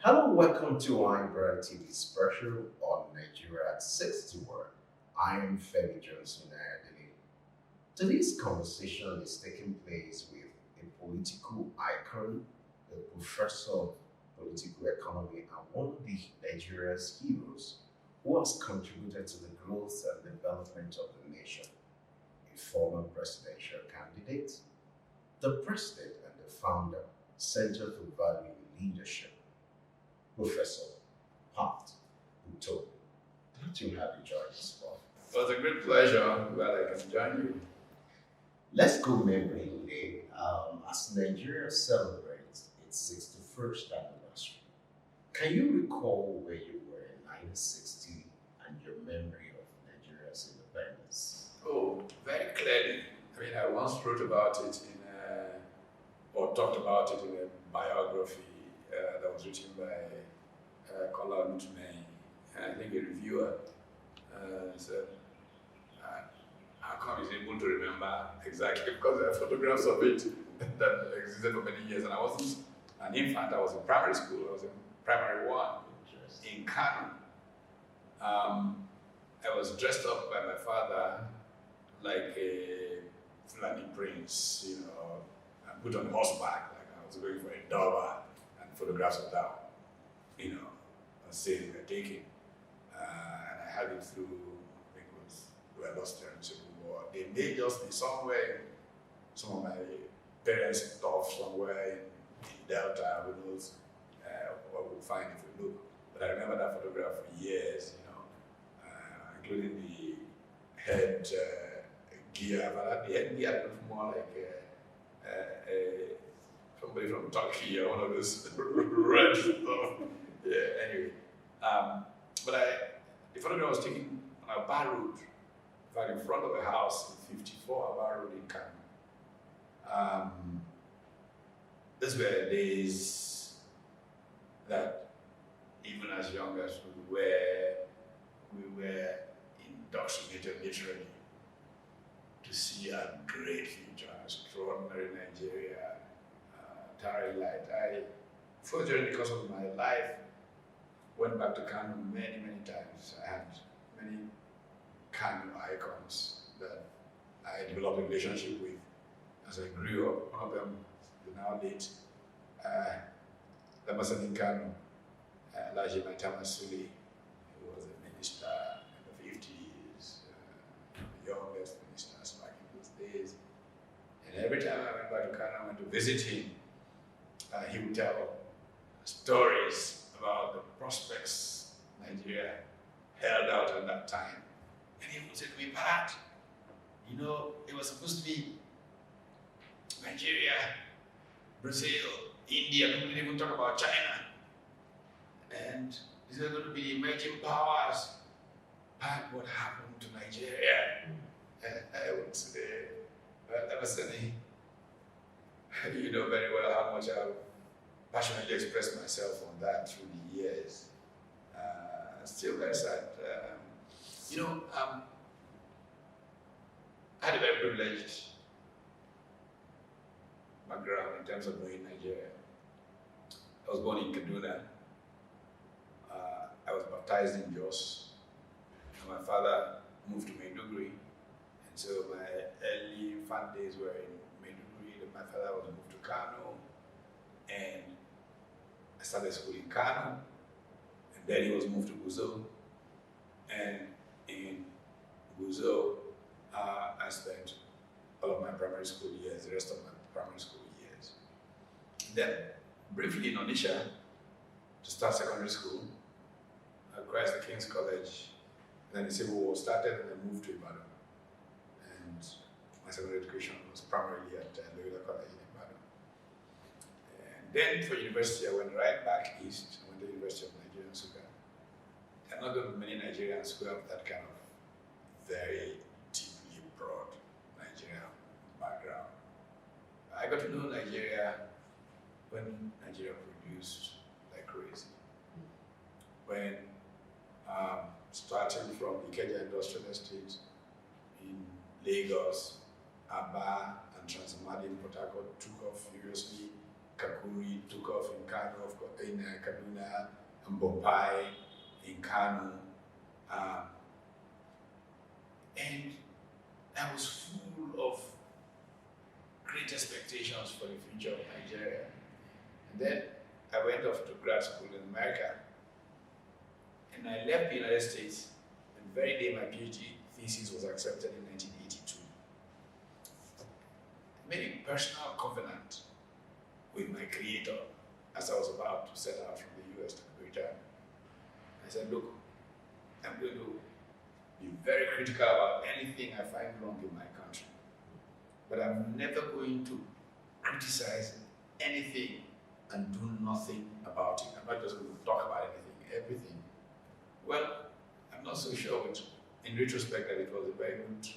Hello, welcome to iBrandTV special on Nigeria at 61. I am Femi Johnson Ayadele. Today's conversation is taking place with a political icon, a professor of political economy, and one of the Nigeria's heroes who has contributed to the growth and development of the nation, a former presidential candidate, the president and the founder, Center for Value Leadership, Professor Pat Utomi. Glad to have you join us, Prof. Well, it's a great pleasure. I'm glad I can join you. Let's go memory lane as Nigeria celebrates its 61st anniversary. Can you recall where you were in 1960 and your memory of Nigeria's independence? Oh, very clearly. I mean, I once wrote about it or talked about it in a biography that was written by Utomi, I think a reviewer. Said, how come he's able to remember exactly? Because there are photographs of it that existed for many years, and I wasn't an infant. I was in primary school. I was in primary one in Kano. I was dressed up by my father like a Fulani prince, and put on horseback, like I was going for a Durbar, and photographs of that, scenes were taken. And I had it through, I think it was, we were lost during the Civil War. They may just be somewhere, some of my parents' stuff somewhere in Delta, who knows what we'll find if we look. But I remember that photograph for years, including the head gear, but the head gear looked more like somebody from Turkey or one of those red stuff. Yeah, anyway. But the photograph was taken on a bar road, in fact, in front of a house in 54, a bar road in Kano. These were days that, even as young as we were indoctrinated literally to see a great future, extraordinary Nigeria, towering light. I, during the course of my life, went back to Kano many, many times. I had many Kano icons that I developed a relationship with as I grew up. One of them, the now late Lamasan in Kano, Laji Maitama Suli, who was a minister in the 50s, the youngest ministers back in those days. And every time I went back to Kano, I went to visit him, he would tell stories about the prospects Nigeria held out at that time. And he would say to me, Pat, it was supposed to be Nigeria, Brazil, India, people didn't even talk about China. And these are going to be emerging powers. Pat, what happened to Nigeria? And I would say, well, Emerson, you know very well how much I've passionately expressed myself on that through the years. Still very sad. I had a very privileged background in terms of knowing Nigeria. I was born in Kaduna. I was baptized in Jos. My father moved to Maiduguri. And so my early fun days were in Maiduguri. My father was moved to Kano. And I started school in Kano, and then he was moved to Guzo. And in Guzo, I spent all of my primary school years, the rest of my primary school years. Then, briefly in Onitsha, to start secondary school, at Christ the King's College. Then the Civil War started, and I moved to Ibadan. And my secondary education was primarily at Loyola College in Ibadan. Then for university, I went right back east. I went to the University of Nigeria, Nsukka. There are not going to be many Nigerians who have that kind of very deeply broad Nigerian background. I got to know Nigeria when Nigeria produced like crazy. When starting from Ikeja Industrial Estate in Lagos, Aba and Transamadi in Port Harcourt took off furiously. Kakuri took off in Kano, in Kaduna, and Bombay in Kano. And I was full of great expectations for the future of Nigeria. And then I went off to grad school in America. And I left the United States the very day my PhD thesis was accepted in 1982. I made a personal covenant with my creator as I was about to set out from the US to return. I said, look, I'm going to be very critical about anything I find wrong in my country. But I'm never going to criticize anything and do nothing about it. I'm not just going to talk about anything, everything. Well, I'm not so sure in retrospect that it was a very good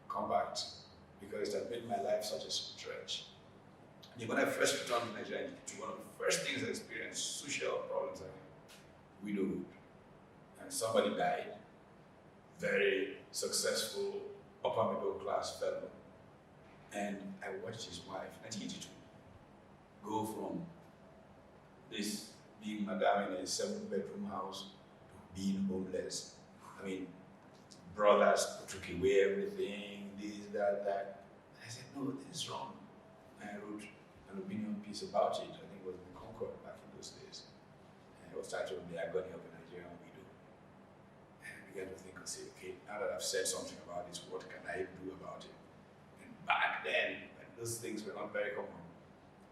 compact because it had made my life such a stretch. And when I first returned to Nigeria, one of the first things I experienced, social problems, widowhood. And somebody died, very successful, upper middle class fellow. And I watched his wife, 1982, go from this being madam in a 7-bedroom house to being homeless. I mean, brothers took away everything, this, that. And I said, no, this is wrong. And I wrote an opinion piece about it. I think it was in Concord back in those days. And it was titled The Agony of a Nigerian Widow. And I began to think and say, okay, now that I've said something about this, what can I do about it? And back then, when those things were not very common,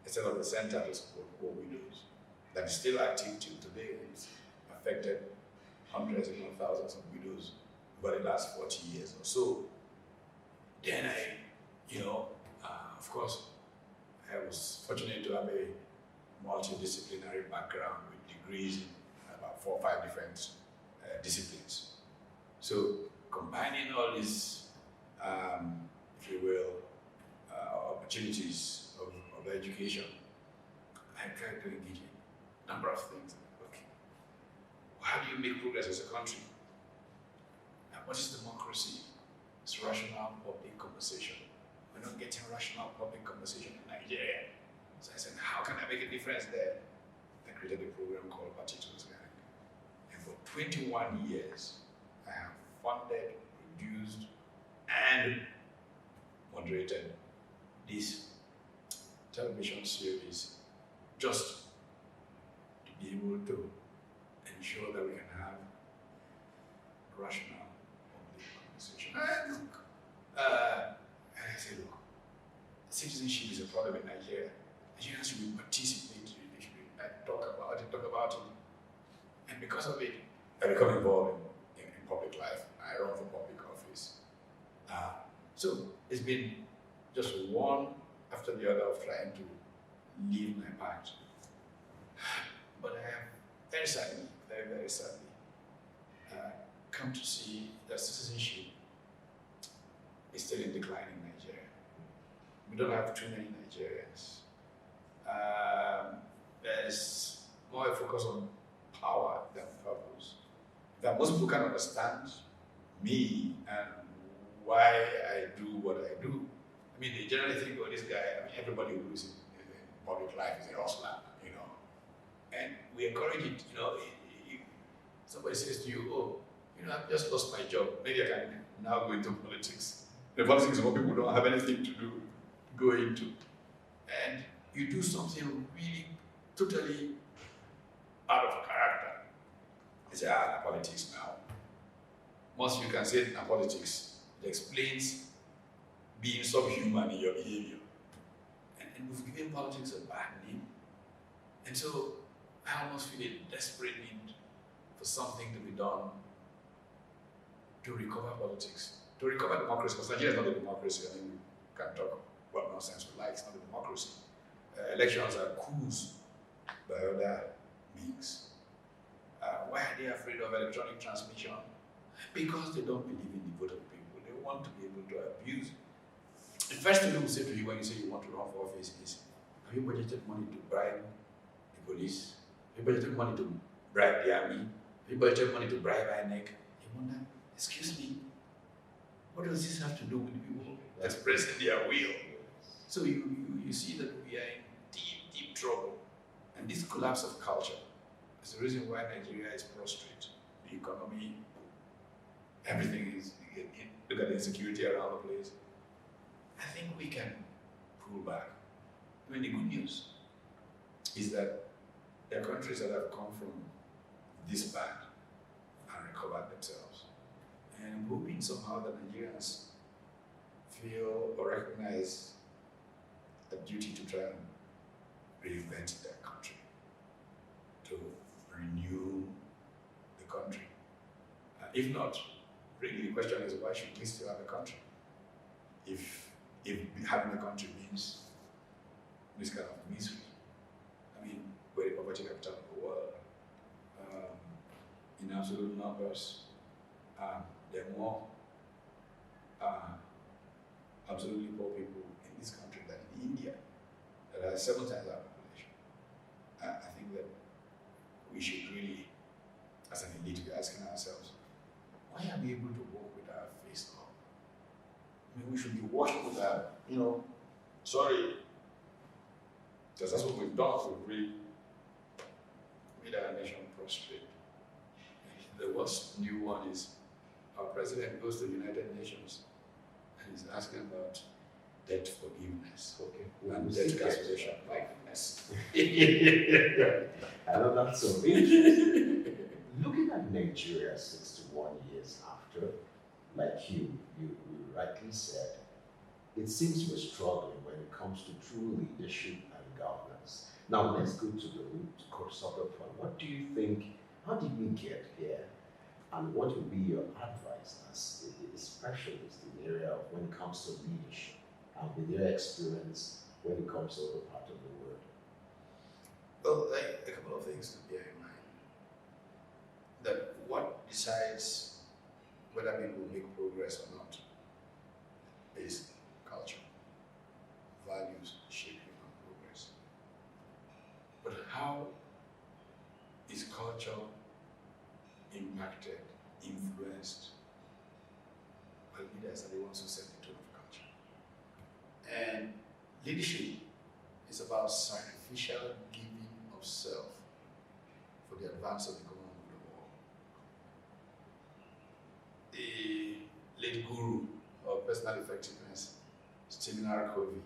instead of the center to support poor widows, that is still active till today. It's affected hundreds, if not thousands of widows over the last 40 years or so. Then of course, I was fortunate to have a multidisciplinary background with degrees in about 4 or 5 different disciplines. So combining all these, if you will, opportunities of education, I tried to engage in a number of things. Okay, how do you make progress as a country? And what is democracy? It's rational public conversation. We're not getting rational public conversation in Nigeria. So I said, how can I make a difference there? I created a program called Partitos Gang. And for 21 years, I have funded, produced, and moderated this television series just to be able to ensure that we can have rational public conversation. And I say, look, citizenship is a problem in Nigeria. Nigerians should participate in it, talk about it. And because of it, I become involved in public life. I run for public office. So it's been just one after the other of trying to leave my part. But I have very sadly, come to see that citizenship is still in decline in Nigeria. We don't have too many Nigerians. There's more a focus on power than purpose. That most people can understand me and why I do what I do. I mean, they generally think, oh, this guy, everybody who is in public life is a hustler, And we encourage it, if somebody says to you, oh, I've just lost my job, maybe I can now go into politics. The politics is what people don't have anything to go into. And you do something really totally out of character. You say, politics now. Once you can say politics, it explains being subhuman in your behavior. And we've given politics a bad name. And so I almost feel a desperate need for something to be done to recover politics, to recover democracy, because Nigeria is not a democracy. I mean, we can talk what nonsense we like, it's not a democracy. Elections are coups by other means. Why are they afraid of electronic transmission? Because they don't believe in the vote of the people. They want to be able to abuse. The first thing they will say to you when you say you want to run for office is, have you budgeted money to bribe the police? Have you budgeted money to bribe the army? Have you budgeted money to bribe INEC? You wonder, excuse me, what does this have to do with people expressing their will? So you see that we are in trouble. And this collapse of culture is the reason why Nigeria is prostrate. The economy, everything is, look at the insecurity around the place. I think we can pull back. I mean, the good news is that there are countries that have come from this bad and recovered themselves. And I'm hoping somehow that Nigerians feel or recognize a duty to try and reinvent their country, to renew the country. If not, really the question is, why should we still have a country? If having a country means this kind of misery. I mean, we're the poverty capital of the world. In absolute numbers, there are more absolutely poor people in this country than in India, that has 7 times our population. I think that we should really, as an elite, be asking ourselves, why are we able to walk with our face up? I mean, we should be walking with our, sorry, because that's what we've done. We've really made our nation prostrate. The worst new one is our president goes to the United Nations and he's asking about debt forgiveness. Okay. And debt cancellation. Forgiveness. I know that's so interesting. Looking at Nigeria 61 years after, like you rightly said, it seems we're struggling when it comes to true leadership and governance. Now let's go to the root sort of what do you think, how did we get here? And what would be your advice as a specialist in the area of when it comes to leadership and with your experience when it comes to other part of the world? Well, a couple of things to bear in mind. That what decides whether people make progress or not is culture, values shape human progress. But how is culture impacted, influenced by leaders are the ones who set the tone of culture? And leadership is about sacrificial giving of self for the advance of the common good of all. The late guru of personal effectiveness, Stephen R. Covey,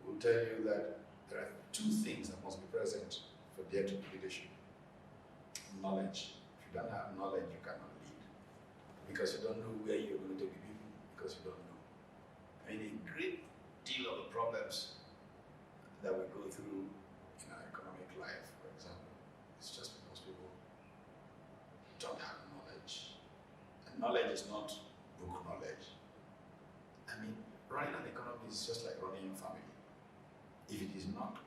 will tell you that there are 2 things that must be present for there to be leadership. Knowledge. If you don't have knowledge, you cannot lead. Because you don't know where you're going to take the people, because you don't know. I mean, a great deal of the problems that we go through in our economic life, for example, is just because people don't have knowledge. And knowledge is not book knowledge. I mean, running an economy is just like running a family. If it is not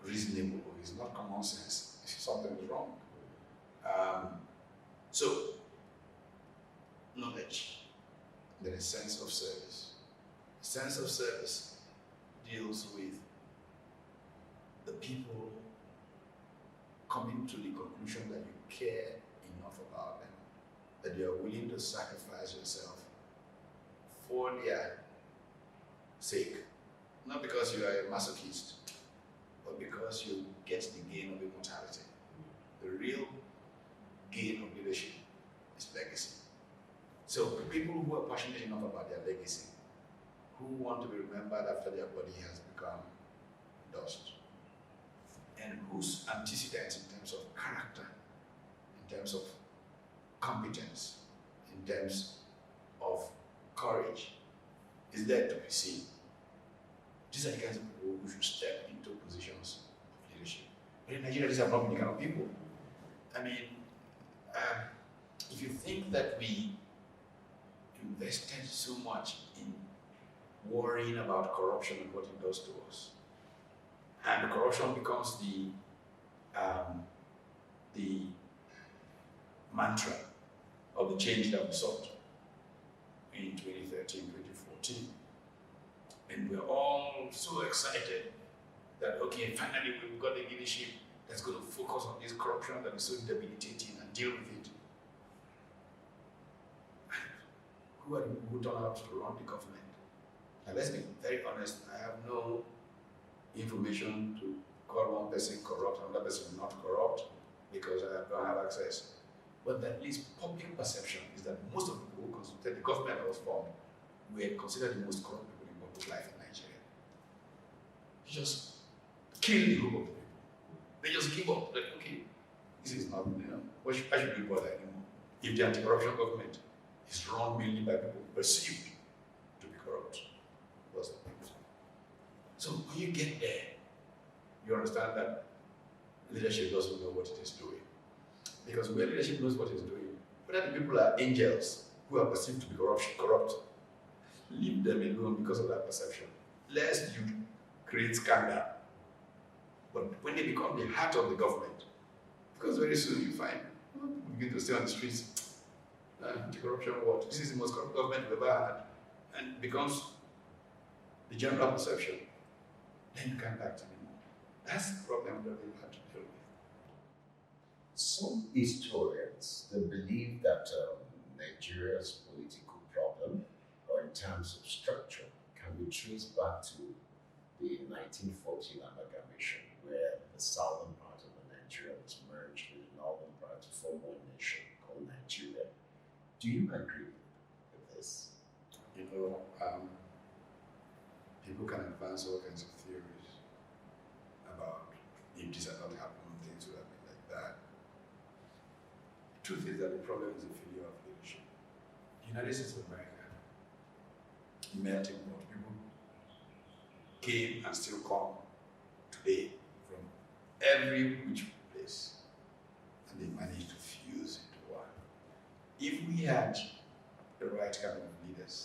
reasonable or is not common sense, something is wrong. So, knowledge, then a sense of service. Sense of service deals with the people coming to the conclusion that you care enough about them, that you are willing to sacrifice yourself for their sake. Not because you are a masochist, but because you get the gain of immortality. The real gain of leadership is legacy. So people who are passionate enough about their legacy, who want to be remembered after their body has become dust, and whose antecedents in terms of character, in terms of competence, in terms of courage, is there to be seen. These are the kinds of people who should step into positions of leadership. But in Nigeria, these are not the kind of people. I mean, if you think that we invested so much in worrying about corruption and what it does to us, and corruption becomes the mantra of the change that we sought in 2013, 2014. And we're all so excited that, okay, finally we've got a leadership that's going to focus on this corruption that is so debilitating and deal with it. Who are the people who turn out to run the government? Now let's be very honest, I have no information to call one person corrupt, another person not corrupt, because I don't have access. But at least public perception is that most of the people who consulted the government that was formed were considered the most corrupt people in public life in Nigeria. You just kill the group of people. They just give up. Like, okay, this is not, why should we bother anymore? If the anti-corruption government is run mainly by people perceived to be corrupt, what's the point? So when you get there, you understand that leadership doesn't know what it is doing. Because when leadership knows what it's doing, whether the people are angels who are perceived to be corrupt, leave them alone because of that perception. Lest you create scandal. But when they become the heart of the government, because very soon you find people begin to stay on the streets, anti-corruption what? This is the most corrupt government we've ever had, and becomes the general perception. Then you can't act anymore. That's the problem that we've had to deal with. Some historians they believe that Nigeria's political problem, or in terms of structure, can be traced back to the 1914 amalgamation, where the southern part of Nigeria was merged with the northern part to form one nation called Nigeria. Do you agree with this? People can advance all kinds of theories about if this had not happened, things would have been like that. The truth is that the problem is a failure of leadership. The United States of America, melting pot, people came and still come today from every which place, and they managed to fuse into one. If we had the right kind of leaders,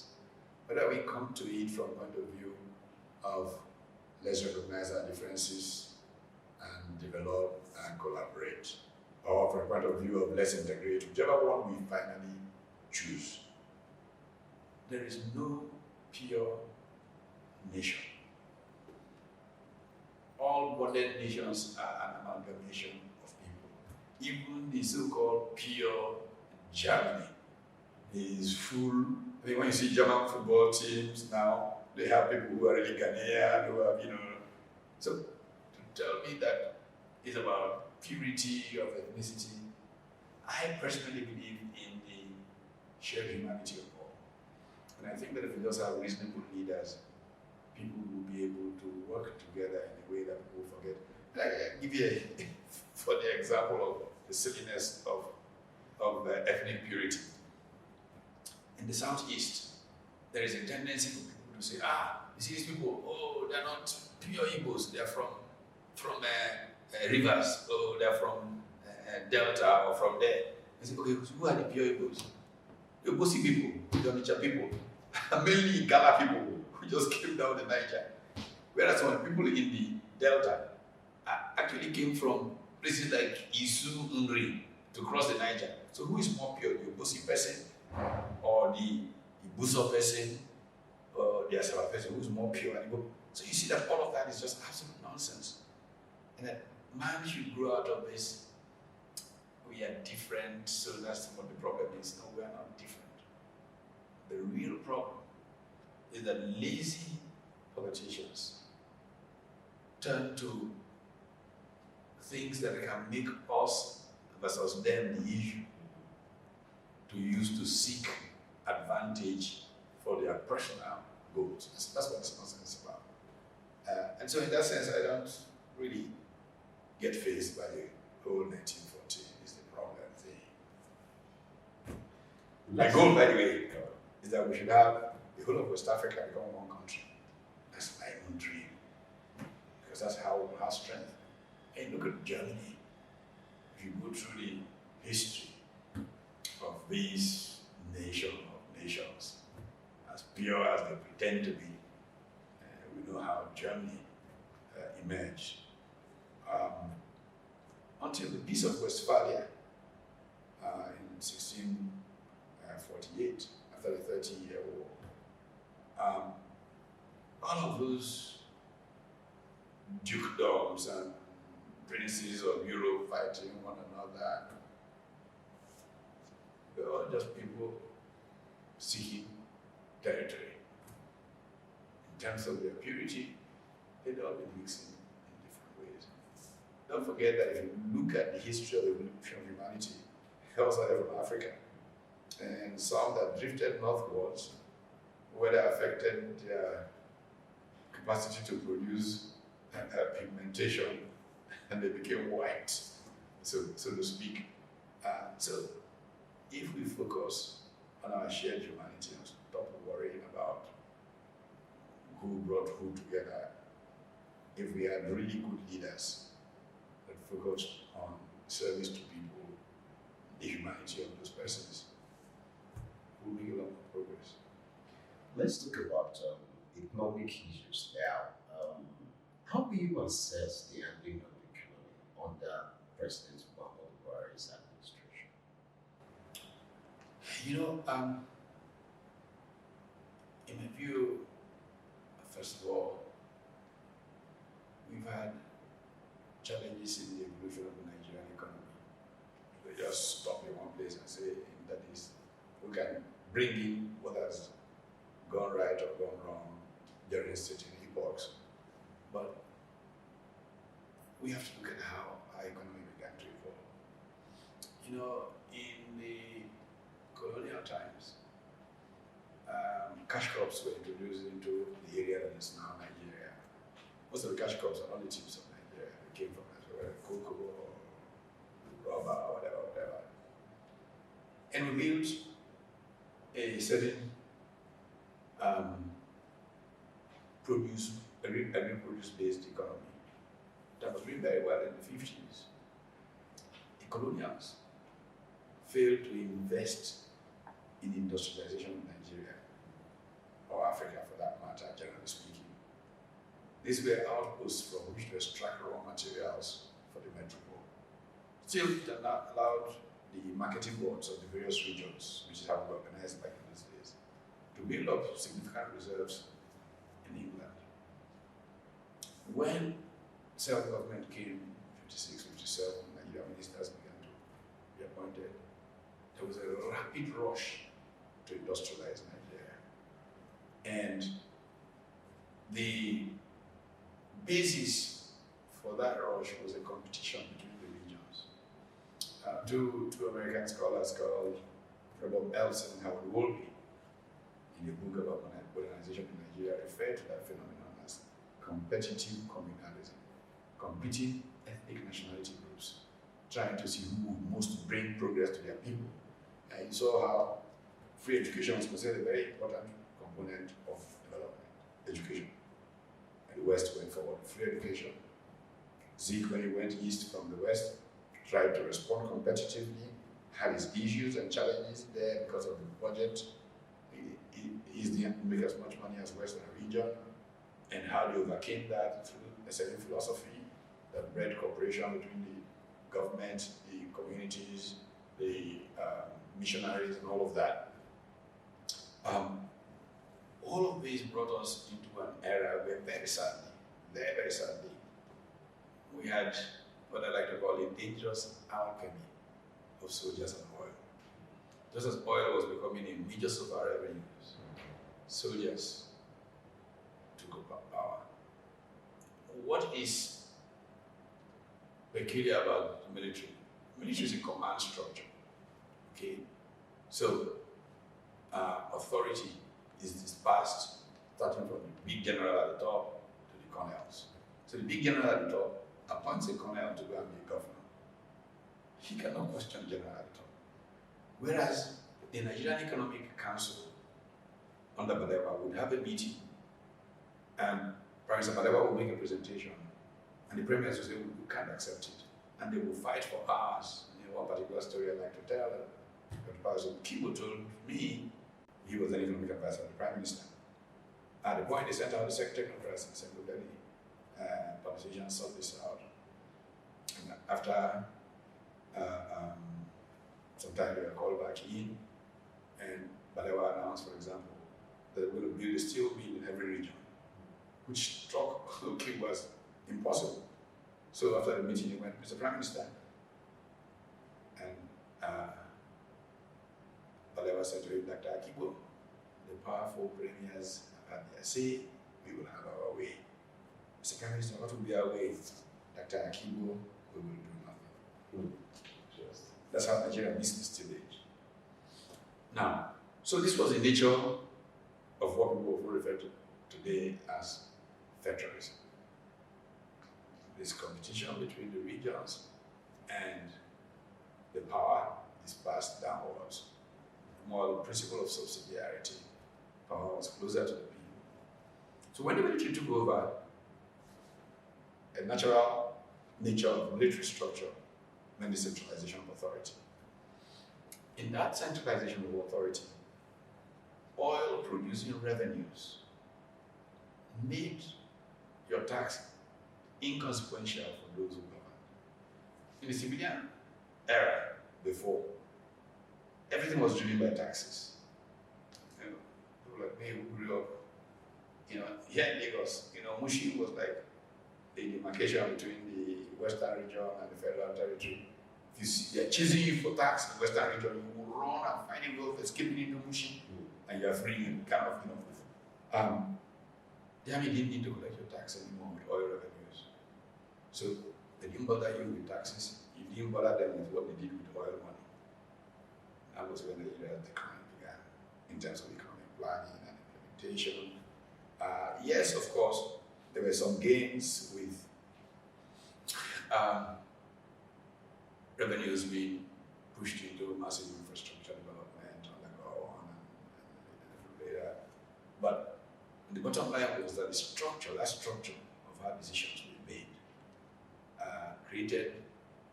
whether we come to it from point of view of let's recognize our differences and develop and collaborate, or from point of view of let's integrate, whichever one we finally choose, there is no pure nation. All modern nations are an amalgamation of people. Even the so-called pure Germany is full. I mean, when you see German football teams now, they have people who are really Ghanaian, who have, So to tell me that it's about purity of ethnicity, I personally believe in the shared humanity of all. And I think that if we just have reasonable leaders, people will be able to work together in a way that people forget. I give you for the example of the silliness of ethnic purity. In the Southeast, there is a tendency for people to say, you see these people, they're not pure Igbos, they're from rivers, they're from Delta or from there. I say, okay, who are the pure Igbos? The Bosi people, the Onitsha people, mainly Gala people who just came down the Niger. Whereas some people in the Delta actually came from places like Isu, Ngri to cross the Niger. So who is more pure, the Bosi person or the Ibuso person or the Asaba person? Who's more pure? So you see that all of that is just absolute nonsense. And that man should grow out of this. We are different, so that's what the problem is. No, we are not different. The real problem is that lazy politicians turn to things that can make us versus them the issue to use to seek advantage for their personal goals. That's what this nonsense is about. And so in that sense, I don't really get faced by the whole 1914 is the problem thing. My goal, by the way, is that we should have the whole of West Africa become one country. That's my own dream. Because that's how we have strength. Hey, look at Germany. If you go through the history of this nation of nations, as pure as they pretend to be, we know how Germany emerged. Until the Peace of Westphalia in 1648, after the 30-year War. All of those dukedoms and princes of Europe fighting one another, they were all just people seeking territory. In terms of their purity, they'd all been mixing in different ways. Don't forget that if you look at the history of the evolution of humanity, it all started from Africa. And some that drifted northwards, where they affected their capacity to produce pigmentation, and they became white, so to speak. So if we focus on our shared humanity and stop worrying about who brought who together, if we had really good leaders that focused on service to people, the humanity of those persons, we'll make a lot of progress. Let's talk about economic issues now. How will you assess the handling of the economy under President Muhammadu Buhari's administration? You know, in my view, first of all, we've had challenges in the evolution of the Nigerian economy. We just stop in one place and say that is, we can bring in what has gone right or gone wrong during certain epochs. But we have to look at how our economy began to evolve. You know, in the colonial times, cash crops were introduced into the area that is now Nigeria. Most of the cash crops are on the tips of Nigeria. They came from cocoa, rubber, whatever. And we built a certain agri-produce-based economy that was doing very well in the 50s. The colonials failed to invest in industrialization in Nigeria, or Africa for that matter, generally speaking. These were outposts from which to extract raw materials for the metropole. Still, it allowed the marketing boards of the various regions, which is how we organized back in those days, to build up significant reserves in England. When self-government came, 56, 57, Nigerian ministers began to be appointed, there was a rapid rush to industrialize Nigeria. And the basis for that rush was a competition between the regions. Two American scholars called Prof. Elson and Howard Wolpe, in a book about modernization in Nigeria, referred to that phenomenon as competitive communalism, competing ethnic nationality groups, trying to see who would most bring progress to their people. And you saw how free education was considered a very important component of development, education. And the West went forward with free education. Zeke, when he went east from the West, tried to respond competitively, had his issues and challenges there because of the budget. He didn't make as much money as Western region, and how they overcame that through a certain philosophy that bred cooperation between the government, the communities, the missionaries, and all of that. All of these brought us into an era where very sadly, we had what I like to call a dangerous alchemy of soldiers and oil. Just as oil was becoming a major source of our revenues, soldiers took over power. What is peculiar about the military? Military is a command structure. Okay, so authority is dispersed, starting from the big general at the top to the colonels. So the big general at the top appoints a colonel to go and be a governor. He cannot question general at the top. Whereas the Nigerian Economic Council under Balewa would have a meeting, and Prime Minister Balewa will make a presentation, and the premiers will say, we can't accept it. And they will fight for hours. One particular story I like to tell, Dr. Kibo told me, he was an economic advisor of the Prime Minister. At the point, they sent out the secretary conference and said, look, any politicians sort this out. And after some time, they were called back in, and Balewa announced, for example, that we will build a steel mill in every region, which struck Kibo was impossible. So after the meeting, he went, Mr. Prime Minister, and Balewa said to him, Dr. Akibo, the powerful premiers have had their say, we will have our way. Mr. Prime Minister, what will be our way? Dr. Akibo, we will do nothing. That's how Nigerian business today. Now, so this was the nature of what people refer to today as federalism. This competition between the regions and the power is passed downwards. More the principle of subsidiarity, power was closer to the people. So when the military took over, a natural nature of military structure meant the centralization of authority. In that centralization of authority, oil producing revenues made your tax inconsequential for those who govern. In the civilian era before, everything was driven by taxes. You know, people like me who grew up, here in Lagos, Mushi was like the demarcation between the Western region and the Federal Territory. If you see they're chasing you for tax in the Western region, you will run and find a way of escaping into Mushi, and you're free and kind of, the army didn't need to collect your tax anymore with oil revenues. So they didn't bother you with taxes, you didn't bother them with what they did with oil money. That was when the decline began in terms of economic planning and implementation. Yes, of course, there were some gains with revenues being pushed into massive infrastructure development and later. But the bottom line was that that structure of how decisions were made created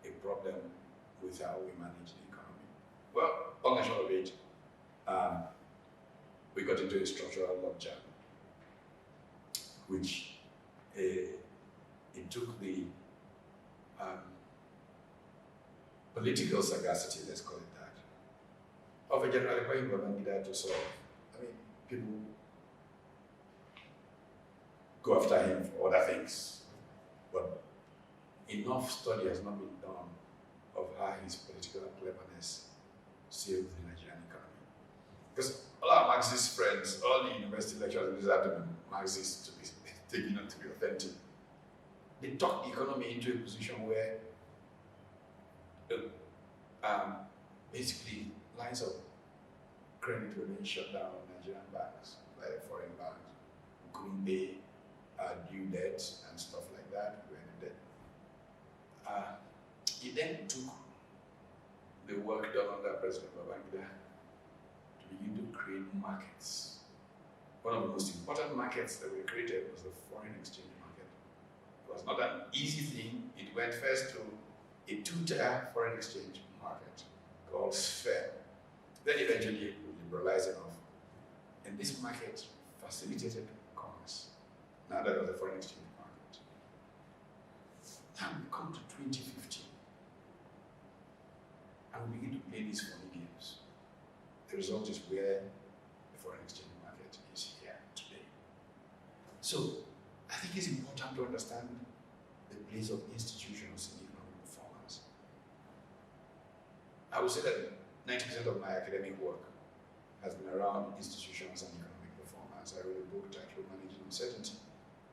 a problem with how we manage the economy. Well, long and short of it, we got into a structural logjam, which it took the political sagacity, let's call it that, of a general government to solve. I mean, people go after him for other things, but enough study has not been done of how his political cleverness saved the Nigerian economy. Because all our Marxist friends, all the university lecturers, these have to be Marxists to be taken on to be authentic. They talk the economy into a position where basically lines of credit were being shut down in Nigerian banks, like foreign banks. We couldn't pay due debts and stuff like that. We were in debt. It then took the work done under President Babangida to begin to create markets. One of the most important markets that we created was the foreign exchange market. It was not an easy thing. It went first to a two-tier foreign exchange market called Sphere. Then eventually it was liberalized enough. And this market facilitated commerce. Now that was the foreign exchange market. Now we come to 2015 and we begin to play these funny games. The result is where the foreign exchange market is here today. So I think it's important to understand the place of institutions in economic performance. I would say that 90% of my academic work has been around institutions and economic performance. I wrote a book titled Managing Uncertainty,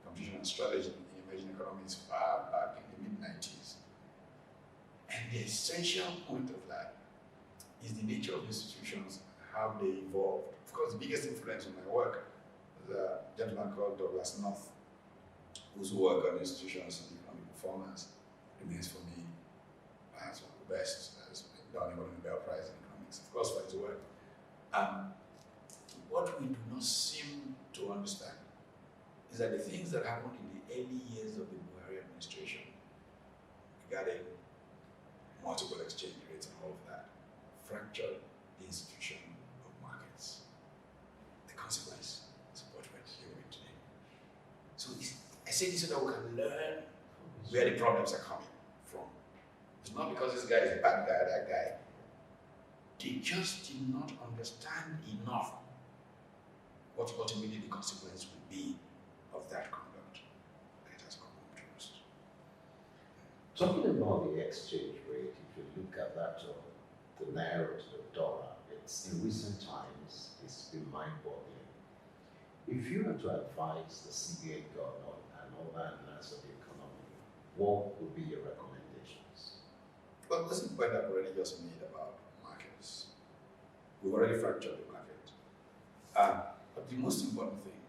Competition and Strategy in Emerging Economies far back in the mid-90s. And the essential point of that is the nature of institutions and how they evolved. Of course, the biggest influence on my work was a gentleman called Douglas North, whose work on institutions and economic performance remains for me perhaps one of the best that has been done. He won the Nobel Prize in Economics, of course, for his work. What we do not seem to understand is that the things that happened in the early years of the Buhari administration regarding multiple exchange rates and all of that fractured the institution of markets. The consequence is what we're dealing with today. So I say this so that we can learn where the problems are coming from. It's not because this guy is a bad guy, that guy. They just did not understand enough what ultimately the consequence would be of that conduct that has come home to us. Talking about the exchange rate, if you look at that, the naira to the dollar, it's in recent times, it's been mind-boggling. If you were to advise the CBN governor and other areas of the economy, what would be your recommendations? Well, this is the point I've already just made about markets. We've already fractured the market. But the most important thing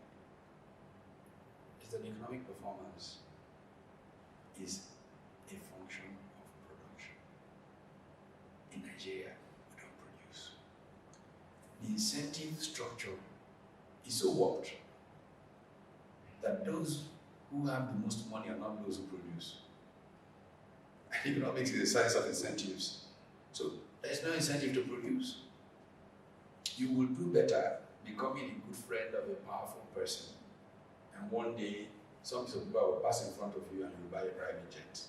is that economic performance is a function of production. In Nigeria, we don't produce. The incentive structure is so warped that those who have the most money are not those who produce. And economics is a science of incentives. So there's no incentive to produce. You will do better becoming a good friend of a powerful person. And one day, some people will pass in front of you and you will buy a private jet.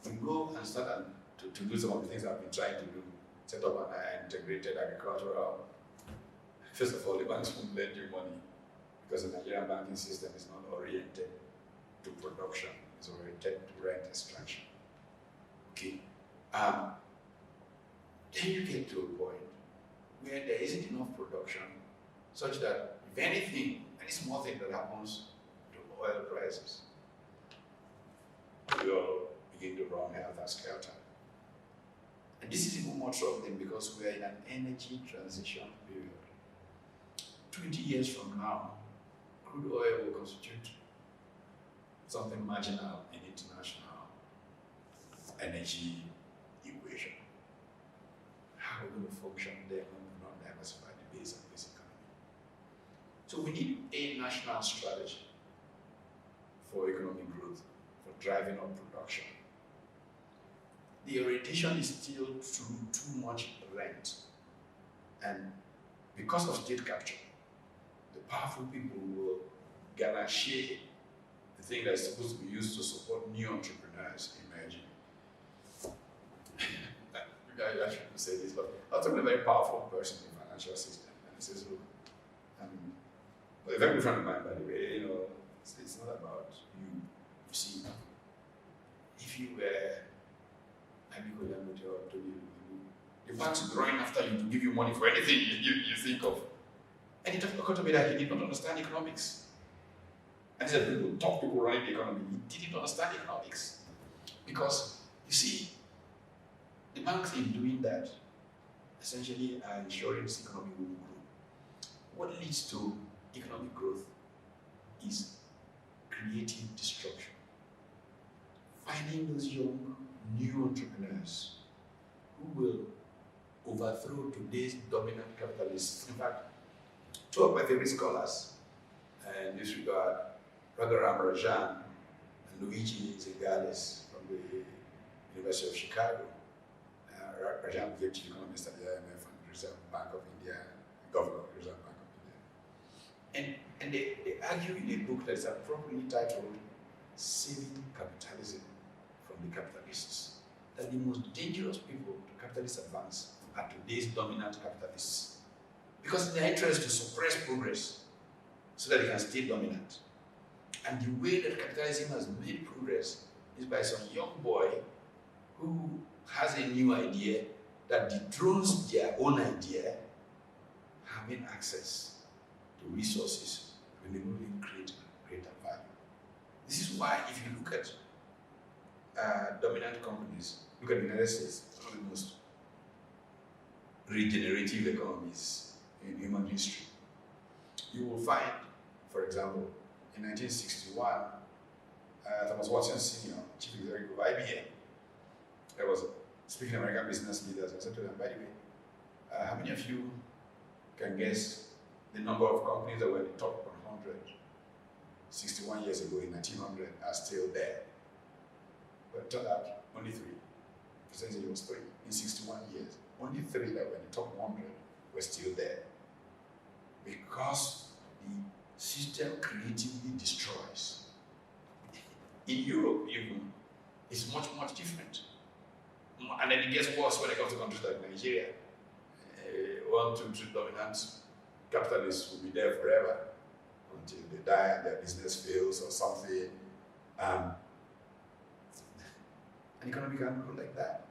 You go and start to do some of the things I've been trying to do. Set up an integrated agricultural. First of all, the banks won't lend you money because the Nigerian banking system is not oriented to production. It's oriented to rent extraction. Okay. Then you get to a point where there isn't enough production such that if anything, any small thing that happens to oil prices, we all begin to run helter-skelter. And this is even more troubling because we are in an energy transition period. 20 years from now, crude oil will constitute something marginal in international energy equation. How are we going to function there when we not diversify the base of this economy? So we need a national strategy for economic growth, for driving up production. The orientation is still through too much rent. And because of state capture, the powerful people will share the thing that's supposed to be used to support new entrepreneurs emerging. I shouldn't say this, but I was talking to a very powerful person in the financial system, and he says, look, a very good friend of mine, by the way, it's not about you. You see, if you were the banks will be running after you to give you money for anything you think of. And it just occurred to me that he did not understand economics. And he said, top people running the economy, he didn't understand economics. Because, you see, the banks in doing that essentially are ensuring this economy will grow. What leads to economic growth is creative destruction. Finding those young, new entrepreneurs who will overthrow today's dominant capitalists. In fact, two of my favorite scholars in this regard, Raghuram Rajan and Luigi Zingales from the University of Chicago. Rajan was the chief economist at the IMF and Reserve Bank of India, governor of the Reserve Bank of India. And they argue in a book that is appropriately titled Saving Capitalism from the Capitalists, that the most dangerous people to capitalist advance are today's dominant capitalists. Because it's their interest to suppress progress so that they can stay dominant. And the way that capitalism has made progress is by some young boy who has a new idea that dethrones their own idea, having access to resources to enable them create greater value. This is why if you look at dominant companies, look at the United States, one of the most regenerative economies in human history. You will find, for example, in 1961, Thomas Watson Sr., chief executive of IBM, I was speaking to American business leaders. I said to them, by the way, how many of you can guess the number of companies that were in the top 100 61 years ago in 1900 are still there? But it turned out only 3. Percentage was 3 in 61 years. Only 3 that were in the top 100 were still there. Because the system creatively destroys. In Europe, even, it's much, much different. And then it gets worse when it comes to countries like Nigeria. 1, 2, 3 dominant capitalists will be there forever until they die and their business fails or something. An economy can grow like that.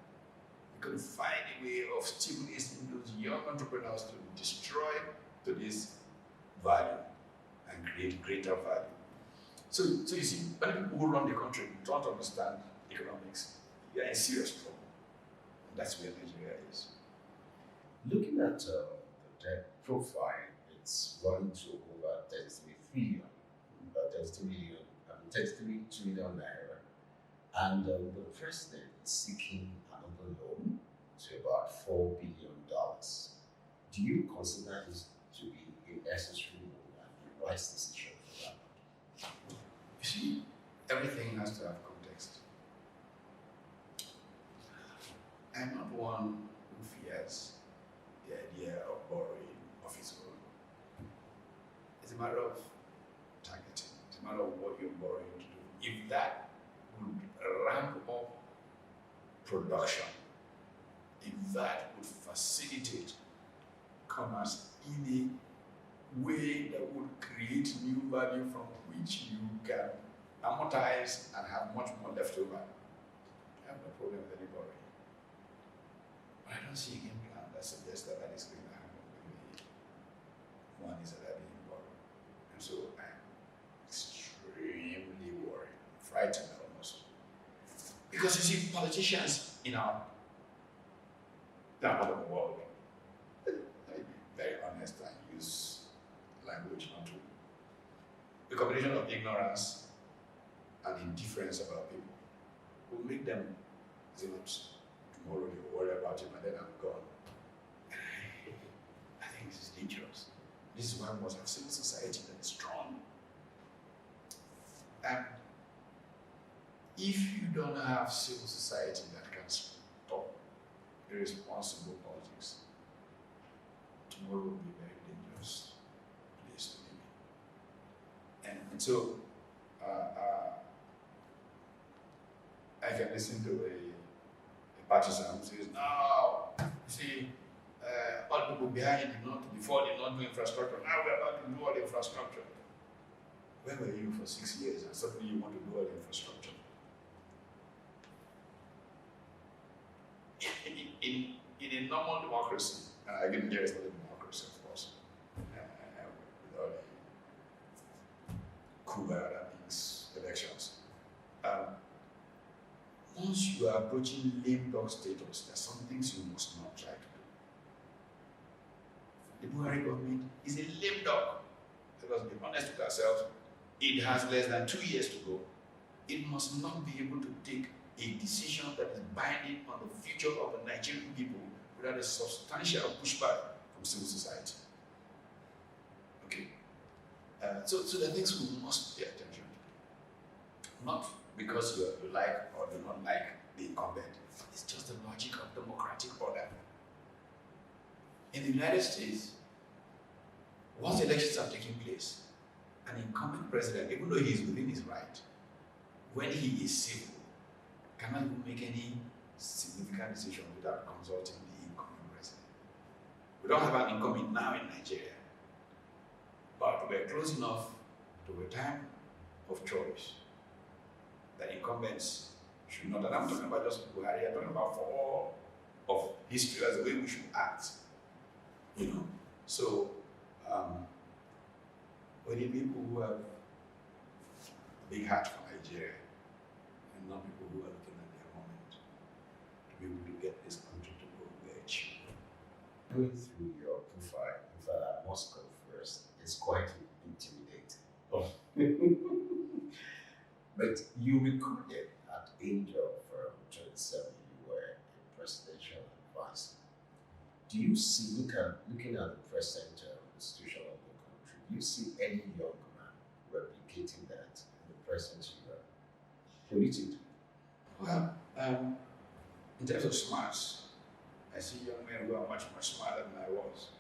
You can find a way of stimulating those young entrepreneurs to destroy today's value and create greater value. So you see, many people who run the country don't understand economics. You are in serious trouble. And that's where Nigeria is. Looking at the debt profile, it's running to over 33 trillion, 33 trillion naira. And the president is seeking another loan to about $4 billion. Do you consider this to be a necessary move and the right decision for that? You see, everything has to have context. I'm not one who fears the idea of borrowing of its own. It's a matter of targeting. It's a matter of what you're borrowing to do. If that would ramp up production, if that would facilitate commerce in a way that would create new value from which you can amortize and have much more left over, I have no problem with any borrowing. But I don't see a game plan that suggests that that is going to happen when the one is that being borrowed. And so I'm extremely worried, frightened almost. Because you see, politicians in our modern world, let me be very honest and use language not to. The combination of ignorance and indifference about people will make them zealots. Tomorrow they worry about him and then I'm gone. I think this is dangerous. This is why we must have civil society that is strong. And if you don't have civil society that can stop irresponsible politics, tomorrow will be a very dangerous place to live in. And so, I can listen to a partisan who says, no, you see, all people behind before did not do infrastructure, now we're about to do all the infrastructure. Where were you for 6 years and suddenly you want to do all the infrastructure? In a normal democracy, and again, here is not a democracy, of course, with all the coup that means elections. Once you are approaching lame dog status, there are some things you must not try to do. The Buhari government is a lame dog. Let us be honest with ourselves. It has less than 2 years to go. It must not be able to take a decision that is binding on the future of the Nigerian people without a substantial pushback from civil society. Okay? So there are things we must pay attention to. Not because you like or do not like the incumbent. It's just the logic of democratic order. In the United States, once elections have taken place, an incumbent president, even though he is within his right, when he is civil, cannot even make any significant decision without consulting the incoming president. We don't have an incumbent now in Nigeria, but we're close enough to a time of choice that incumbents should not, and I'm talking about just Buhari, I'm talking about for all of history as the way we should act. So we need people who have a big heart for Nigeria and not people who are looking at their moment to be able to get this country to go where it should. Going through your profile, in fact, I must confess, it's quite intimidating. But you recorded at the age of 27, you were a presidential advisor. Do you see, looking at the present institution of the country, do you see any young man replicating that in the present year politically? Well, in terms of smarts, I see young men who are much, much smarter than I was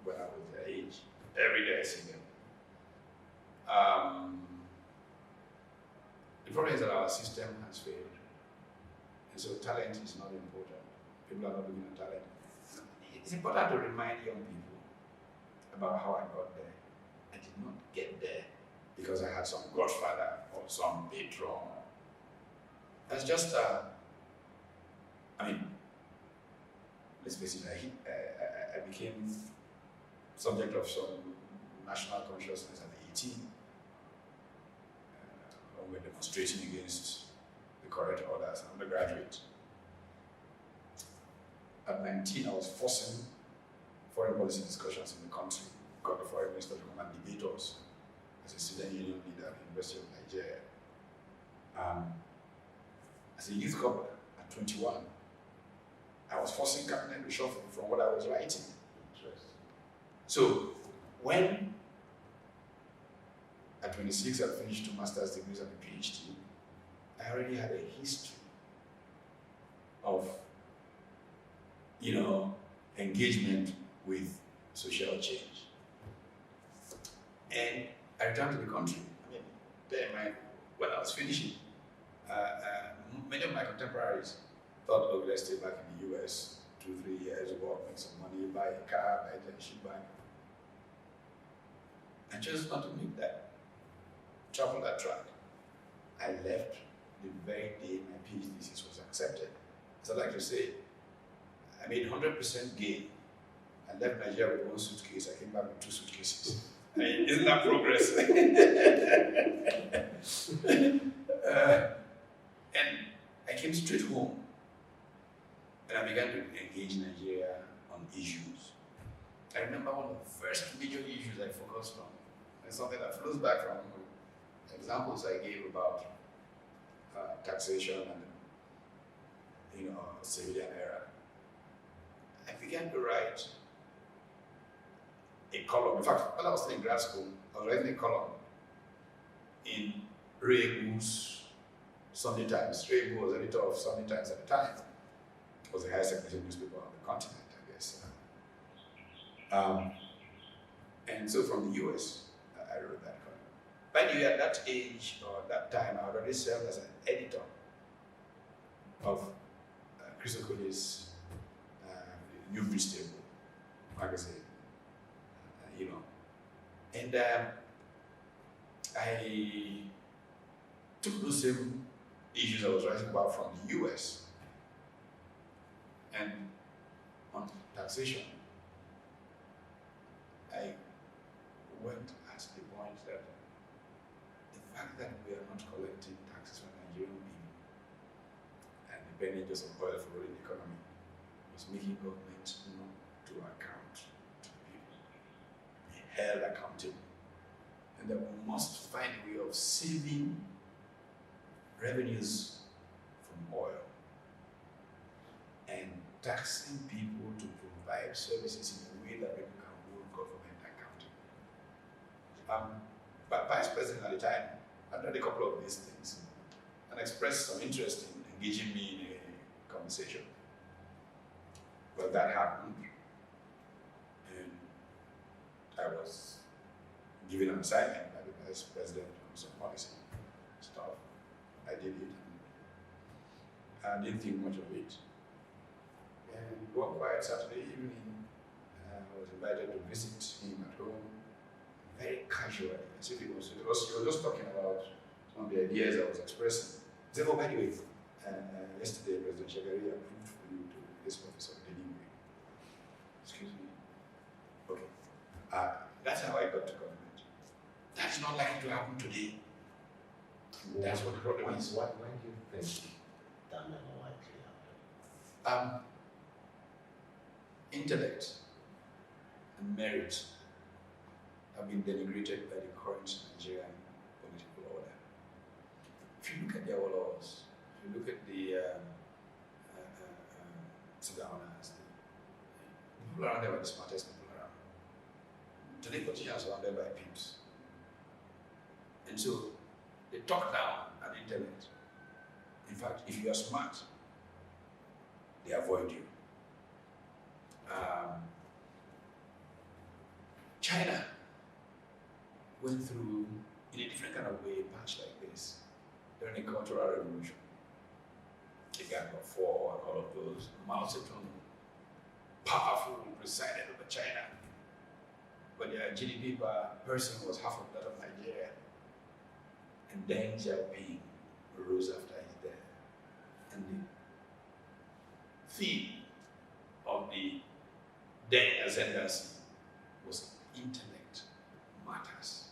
when I was their age. Every day I see them. The problem is that our system has failed. And so talent is not important. People are not looking at talent. It's important to remind young people about how I got there. I did not get there because I had some godfather or some patron. That's just, let's face it, I became subject of some national consciousness at 18. when we were demonstrating against the correct order as an undergraduate. At 19, I was forcing foreign policy discussions in the country. Got the foreign minister to come and debate us as a student union leader at the University of Nigeria. As a youth corps at 21, I was forcing cabinet reshuffle from what I was writing. Interesting. So when at 26 I finished 2 master's degrees and a PhD, I already had a history of, engagement with social change. And I returned to the country. When I was finishing, many of my contemporaries thought, oh, let's stay back in the US, 2-3 years, work, make some money, buy a car, buy a ship back. I chose not to make that, travel that track. I left the very day my PhD thesis was accepted. As I like to say, I made 100% gain. I left Nigeria with 1 suitcase, I came back with 2 suitcases. I mean, isn't that progress? And I came straight home and I began to engage Nigeria on issues. I remember one of the first major issues I focused on, and something that flows back from examples I gave about taxation and civilian era. I began to write a column. In fact, when I was still in grad school, I was writing a column in Ray Gu's Sunday Times. Ray Gu was editor of Sunday Times at the time. It was the highest circulating newspaper on the continent, I guess. And so from the US, I wrote that column. By the way, at that age or that time, I had already served as an editor of Chris Okoli's New Bridge Table magazine, And I took those same issues I was writing about from the US and on taxation, I went at the point that the fact that we are not collecting taxes from Nigerian people and depending just on oil for rolling the economy was making government not to account to people, be held accountable, and that we must find a way of saving revenues from oil and taxing people to provide services in a way that people can hold government accountable. But Vice President at the time had done a couple of these things and expressed some interest in engaging me in a conversation. Well, that happened, and I was given an assignment by the Vice President on some policy stuff. I did it, and I didn't think much of it. And one quiet Saturday evening, I was invited to visit him at home, very casually, as if he was just talking about some of the ideas I was expressing. He said, oh, by the way, yesterday President Shagari approved for you to this office of delivery. Excuse me. Okay. That's how I got to government. That's not likely to happen today. That's what the problem is. When do you think that may not likely happen? Intellect and merit have been denigrated by the current Nigerian political order. If you look at their laws, if you look at the Sudanese, the people around there are the smartest people around. Today, politicians are surrounded by pimps. And so, they talk down at intellect. In fact, if you are smart, they avoid you. China went through, in a different kind of way, a patch like this during the Cultural Revolution. The Gang of Four and all of those. Mao Zedong, powerful, presided over China. But their GDP per person was half of that of Nigeria. And Deng Xiaoping rose after his death. And the theme of the Deng ascendancy was intellect matters.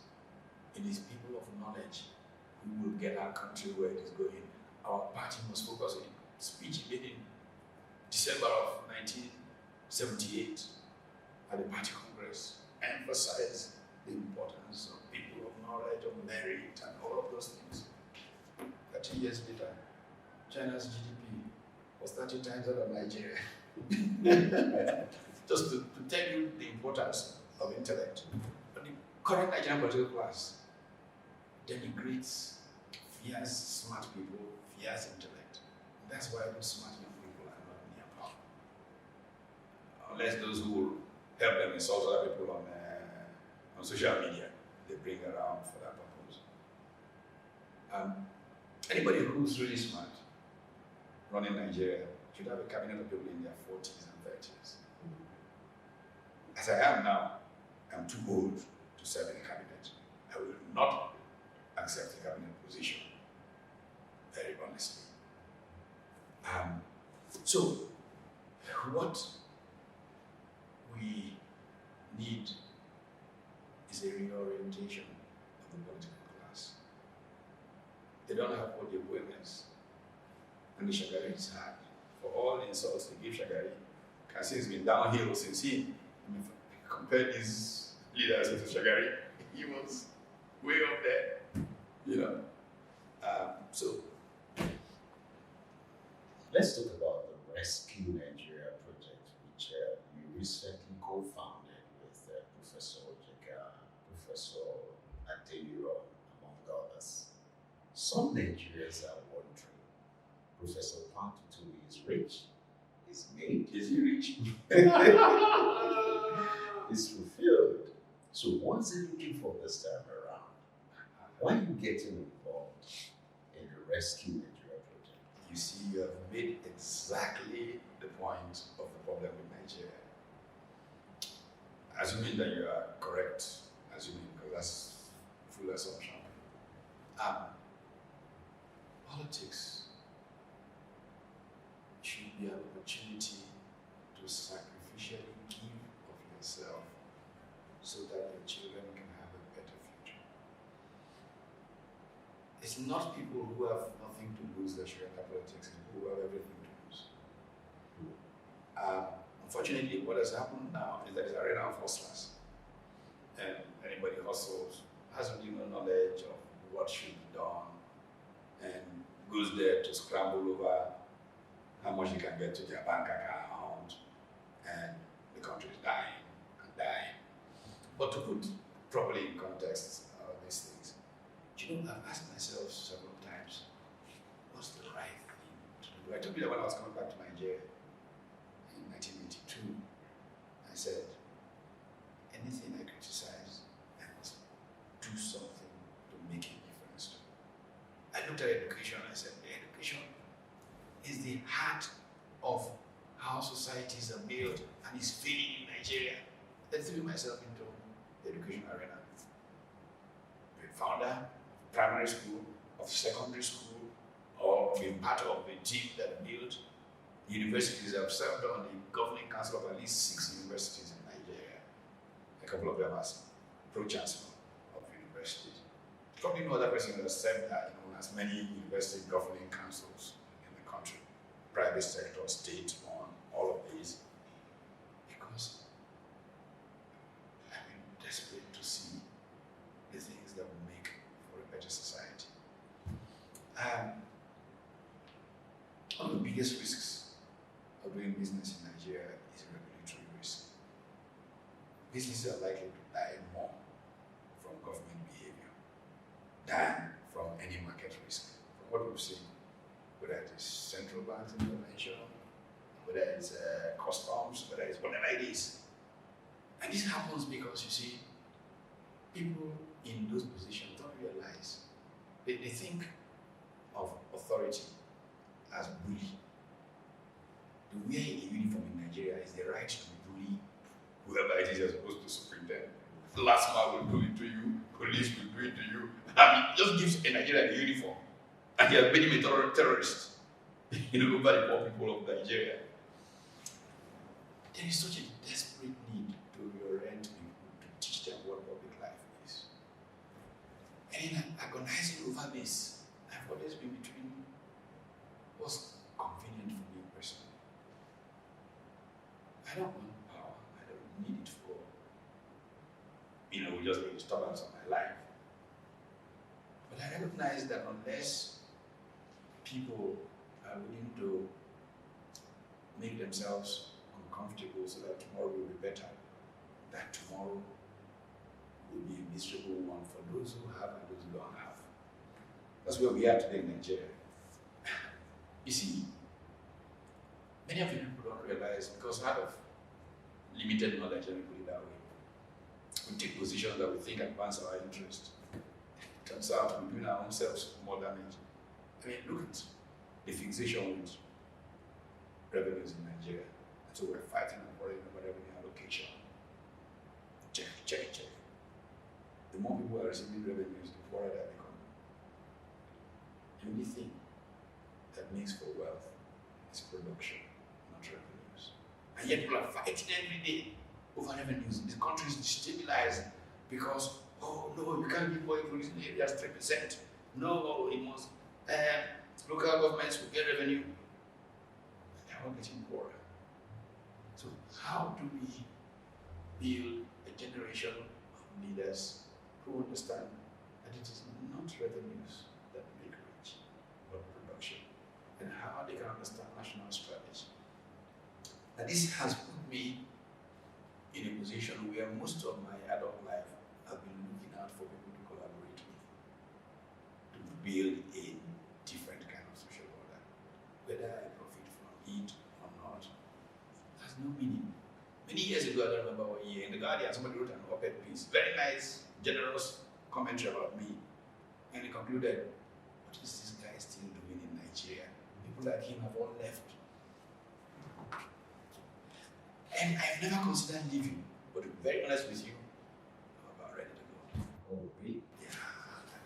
It is people of knowledge who will get our country where it is going, our party must focus on speech made in December of 1978 at the party congress, emphasize the importance of people of knowledge, of merit, and all of those things. 30 years later, China's GDP was 30 times that of Nigeria. Just to tell you the importance of intellect. But the current Nigerian political class denigrates fierce, smart people, fierce intellect. And that's why those smart young people are not near power. Unless those who will help them insult other people on social media, they bring around for that purpose. Anybody who's really smart running Nigeria should have a cabinet of people in their 40s and 30s. As I am now, I'm too old to serve in a cabinet. I will not accept a cabinet position, very honestly. So, what we need is a reorientation of the political class. They don't have what the awareness, and the Shagari is hard. For all the insults they give Shagari, can see it's been downhill since he compared his leaders to Shagari. He was way up there, you know. So let's talk about the Rescue Nigeria project, which you recently co-founded with Professor Ojeka, Professor Adeyiro, among others. Some Nigerians are wondering, Professor Utomi is rich, is made, is he rich? is fulfilled. So what's he looking for this time around? Why are you getting involved in the Rescue Nigeria project? You see, you have made exactly the point of the problem with Nigeria. Assuming that you are correct, assuming, because that's full assumption. Politics should be an opportunity to sacrificially give of yourself so that your children can have a better future. It's not people who have nothing to lose that should enter politics, it's people who have everything to lose. Unfortunately, what has happened now is that it's an arena of hustlers. And anybody hustles, has really no knowledge of what should be done, and goes there to scramble over how much you can get to their bank account, and the country is dying and dying. But to put properly in context these things, do you know, I've asked myself several times, what's the right thing to do? I told you that when I was coming back to Nigeria in 1982, I said, anything I criticize, I must do something to make a difference to. I looked at education and I said, education is the heart of how societies are built and is failing in Nigeria. I threw myself into the education arena. Being founder of primary school, of secondary school, or being part of the team that built universities. I've served on the governing council of at least 6 universities in Nigeria. A couple of them as pro-chancellor of universities. Probably no other person has served that, as many university governing councils in the country, private sector, state, on all of these, because I've been desperate to see the things that will make for a better society. One of the biggest risks of doing business in Nigeria is regulatory risk. Businesses are likely to die more from government behavior than from any market risk. From what we've seen, whether it is central banks intervention, whether it's customs, whether it's whatever it is. And this happens because, you see, people in those positions don't realize, they think of authority as bully. To wear a uniform in Nigeria is the right to bully whoever it is you're supposed to superintend. The last man will do it to you, police will do it to you. I mean, just gives a Nigerian a uniform, and they have made him a terrorist, over the poor people of Nigeria. There is such a desperate need to reorient people, to teach them what public life is. And in agonizing over this, I don't want power. I don't need it for, we just need disturbance of my life. But I recognize that unless people are willing to make themselves uncomfortable so that tomorrow will be better, that tomorrow will be a miserable one for those who have and those who don't have. That's where we are today in Nigeria. You see, many of you people don't realize, because out of limited knowledge, let me put it that way, we take positions that we think advance our interest. It turns out we're doing our own selves more damage. I mean, look at the fixation with revenues in Nigeria. And so we're fighting and worrying about revenue allocation. Check. The more people are receiving revenues, the poorer they become. The only thing that makes for wealth is production, not revenues. And yet people are fighting every day over revenues. The country is destabilized because, oh no, you can't give more increase in areas 3%. No, it must. Local governments will get revenue. And they're all getting poorer. So how do we build a generation of leaders who understand that it is not revenues that make rich, but production, and how they can understand national strategy? And this has put me in a position where most of my adult life I've been looking out for people to collaborate with, to build a different kind of social order. Whether I profit from it or not has no meaning. Many years ago, I don't remember what year, in The Guardian, somebody wrote an op-ed piece, very nice, generous commentary about me. And he concluded, what is this guy still doing in Nigeria? People like him have all left. And I've never considered leaving, but to be very honest with you, I'm about ready to go. Oh, really? Yeah.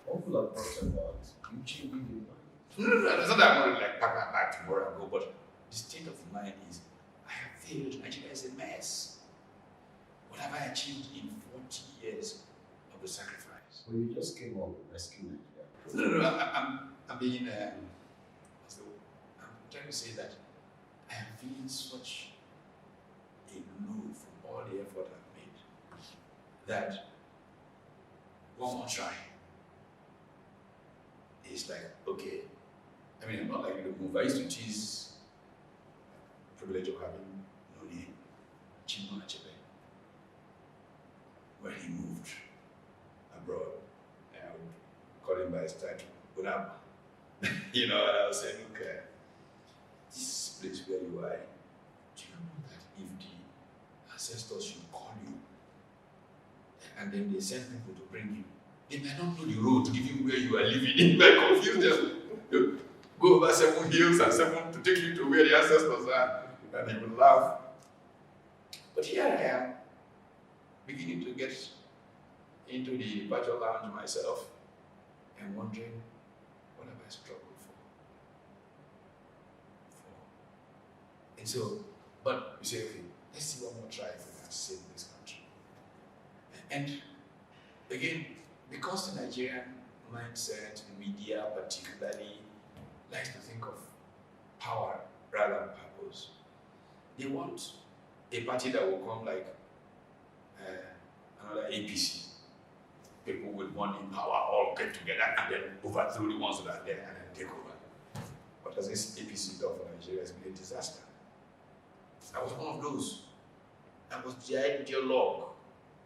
What will I thought about you changing your mind? No, it's not that I'm going to pack my bag tomorrow and go, but the state of mind is, I have failed. Nigeria is a mess. What have I achieved in 40 years of the sacrifice? Well, you just came up with Rescue Nigeria. No, I'm being, I'm trying to say that I am feeling such a glow from all the effort I've made that one more try is like, okay, I mean, I'm not likely to move. I used to tease the privilege of having no name, Chimo Achebe, when he moved abroad, and I would call him by his title, Unama. And I was saying, look, this place where you are, do you know that if the ancestors should call you, and then they send people to bring you, they might not know the road to give you where you are living. They might confuse them. You go over 7 hills and 7 to take you to where the ancestors are, and they will laugh. But here I am, beginning to get into the departure lounge myself and wondering, what have I struggled for? And so, but we say, okay, let's see one more try if we can save this country. And again, because the Nigerian mindset, the media particularly, likes to think of power rather than purpose, they want a party that will come like another APC. People with money and power all get together and then overthrow the ones that are there and then take over. What has this APC done for Nigeria? It's been a disaster. I was one of those. I was the ideologue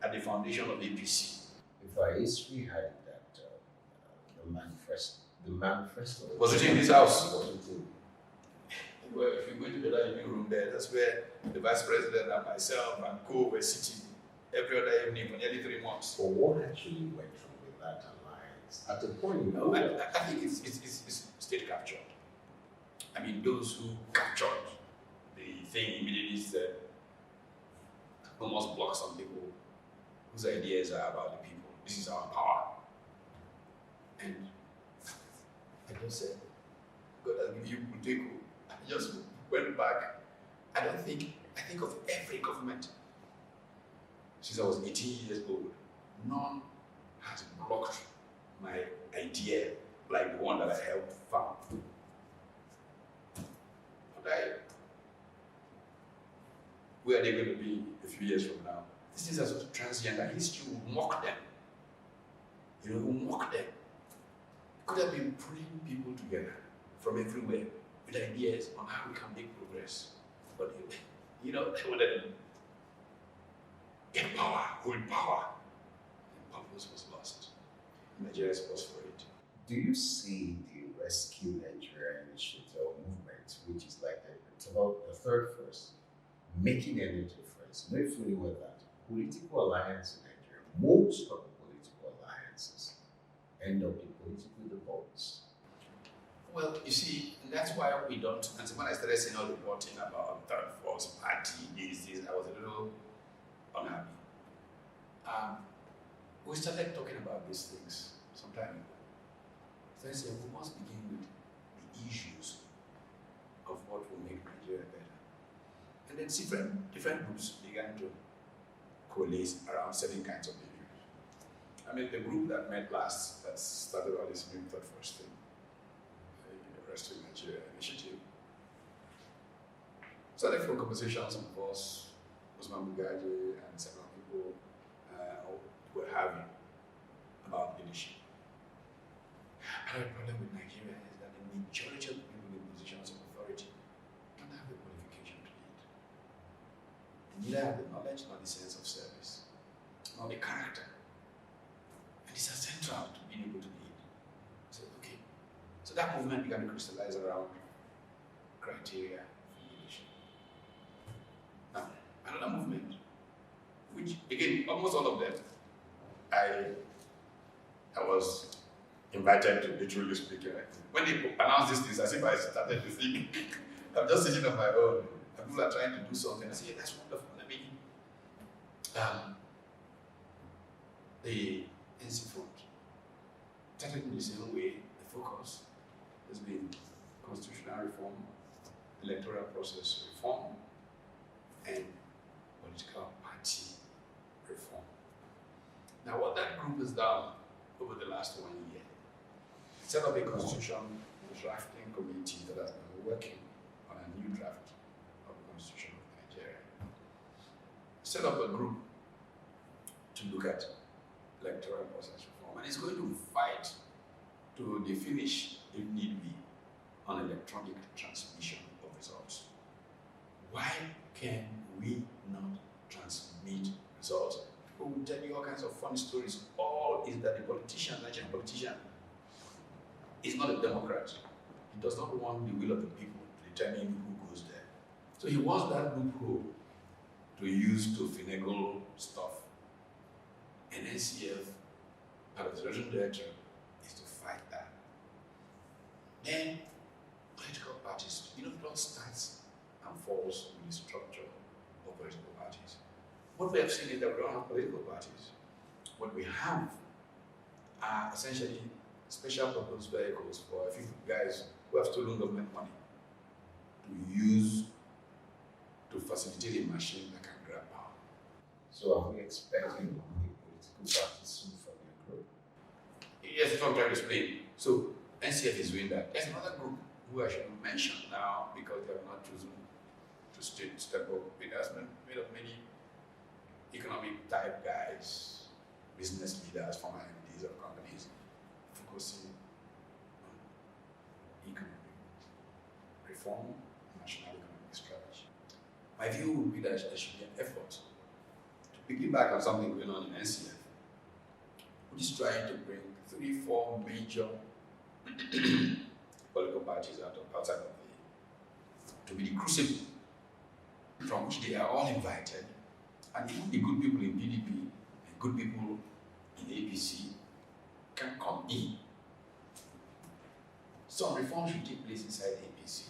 at the foundation of APC. If our history had that, the manifesto Was it in this house? Was it in? Well, if you go to the living room there, that's where the vice president and myself and co were sitting every other evening for nearly 3 months. But what actually went wrong with that alliance? At the point, I think it's state captured. I mean, those who captured the thing immediately said, almost block some people whose ideas are about the people. This is our power. And I just said, God has given you Kuteko. I just went back. I think of every government since I was 18 years old. None has blocked my idea like the one that I helped found. But where are they going to be a few years from now? These things are so transient that history will mock them. You know, it will mock them. It could have been pulling people together from everywhere with ideas on how we can make progress. But, you know, they would get power, hold power. And purpose was lost. Nigeria was for it. Do you see the Rescue Nigeria initiative or movement, which is like it's about the third phase, making any difference? Not fully with that. Political alliance in Nigeria, most of the political alliances end up in political debates. Well, you see, that's why we don't. And so when I started seeing all the reporting about third force party, this, I was a little unhappy. We started talking about these things some time ago. So I said, we must begin with the issues of what will make Nigeria better. And then different groups began to coalesce around certain kinds of issues. I mean, the group that met last, that started all this new third force thing, the Rescue Nigeria initiative, started from conversations of course, Usman Bugaji and several people were having about leadership. Another problem with Nigeria is that the majority of people in positions of authority don't have the qualification to lead. They neither have the knowledge nor the sense of service, nor the character. And it's essential to being able to lead. So, okay. So that movement began to crystallize around criteria for leadership. Now, another movement, which again, almost all of them, I was invited to literally speak. When they announced these things, as if I started to think, I'm just sitting on my own. And people are trying to do something. I say, yeah, that's wonderful. I mean, the NC Front, technically the same way, the focus has been constitutional reform, electoral process reform, and political party reform. Now, what that group has done over the last 1 year, set up a constitution drafting committee that has been working on a new draft of the Constitution of Nigeria. Set up a group to look at electoral process reform, and it's going to fight to the finish, if need be, on electronic transmission of results. Why can we not transmit results? People will tell you all kinds of funny stories. All is that the politician, Nigerian politician, is not a Democrat. He does not want the will of the people to determine who goes there. So he wants that loophole to use to finagle stuff. And NCF, part of the Regional Director, is to fight that. Then, political parties, you know, it all starts and falls with the structure of political parties. What we have seen is that we don't have political parties. What we have are essentially special purpose vehicles for a few guys who have stolen government money to use to facilitate a machine that can grab power. So are we expecting a political party soon from your group? Yes, that's what I'm trying to explain. So NCF is doing that. There's another group who I should mention now because they have not chosen to step up. It has been made of many economic type guys, business leaders, former MDs of companies, focusing on economic reform, national economic strategy. My view would be that there should be an effort to piggyback on something going on in NCF, which is trying to bring 3-4 major political parties outside of to be the crucible from which they are all invited, and even the good people in PDP and good people in APC can come in. Some reform should take place inside APC.